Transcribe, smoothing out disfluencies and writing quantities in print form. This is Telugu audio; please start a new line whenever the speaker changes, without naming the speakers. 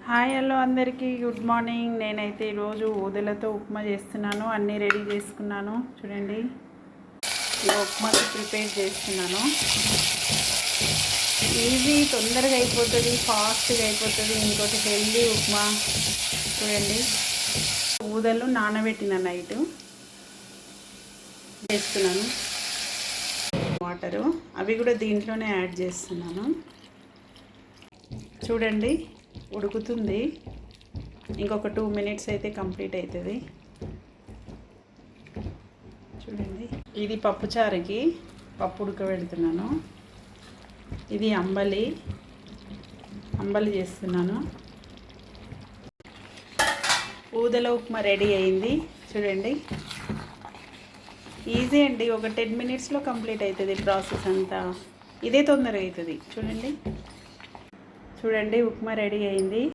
హాయ్ హలో అందరికీ గుడ్ మార్నింగ్. నేనైతే ఈరోజు ఊదలతో ఉప్మా చేస్తున్నాను. అన్నీ రెడీ చేసుకున్నాను. చూడండి, ఉప్మాకి ప్రిపేర్ చేస్తున్నాను. ఈజీ, తొందరగా అయిపోతుంది, ఫాస్ట్గా అయిపోతుంది. ఇంకోటి హెల్దీ ఉప్మా. చూడండి, ఊదలు నానబెట్టిన నైట్ వేస్తున్నాను. వాటరు అవి కూడా దీంట్లోనే యాడ్ చేస్తున్నాను. చూడండి, ఉడుకుతుంది. ఇంకొక 2 minutes అయితే కంప్లీట్ అవుతుంది. చూడండి, ఇది పప్పుచారుకి పప్పు ఉడకబెడుతున్నాను. ఇది అంబలి చేస్తున్నాను. ఊదల ఉప్మా రెడీ అయింది. చూడండి, ఈజీ అండి. ఒక 10 minutesలో కంప్లీట్ అవుతుంది ప్రాసెస్ అంతా. ఇదే తొందరగా అవుతుంది. చూడండి, ఉప్మా రెడీ అయింది.